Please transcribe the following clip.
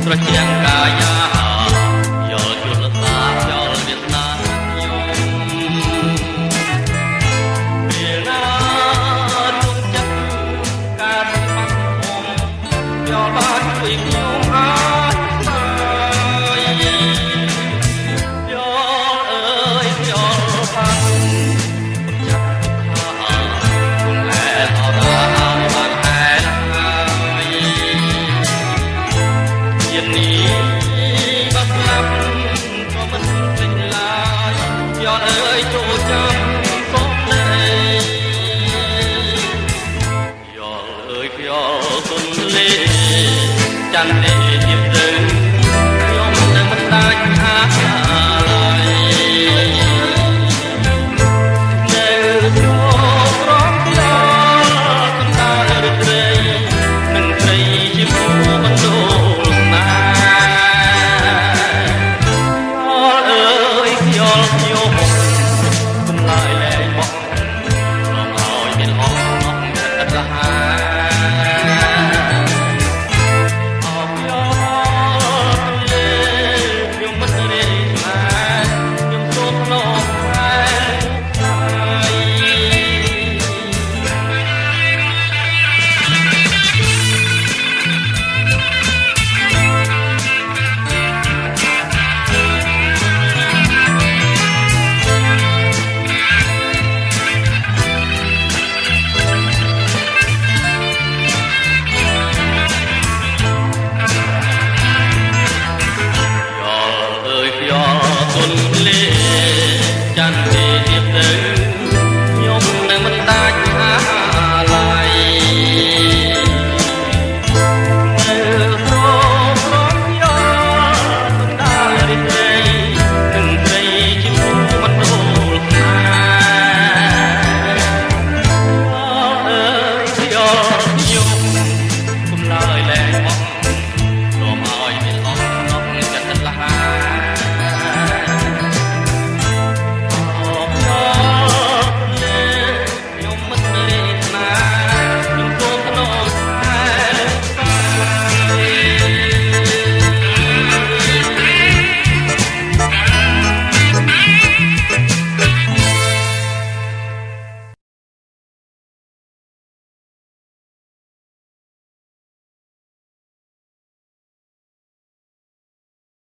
ត្រជាក់កាយាយល់យល់តាយល់វាសនាយំពេលណាដួងចិត្តការបាក់ហមយល់បានជួយខ្ញុំអាចហើយយល់អើយយល់បានចាប់ថាគង់លែអរឲ្យបានតែហើយយាននេះបើស្លាប់ក៏មិនពេញឡើយយល់អើយ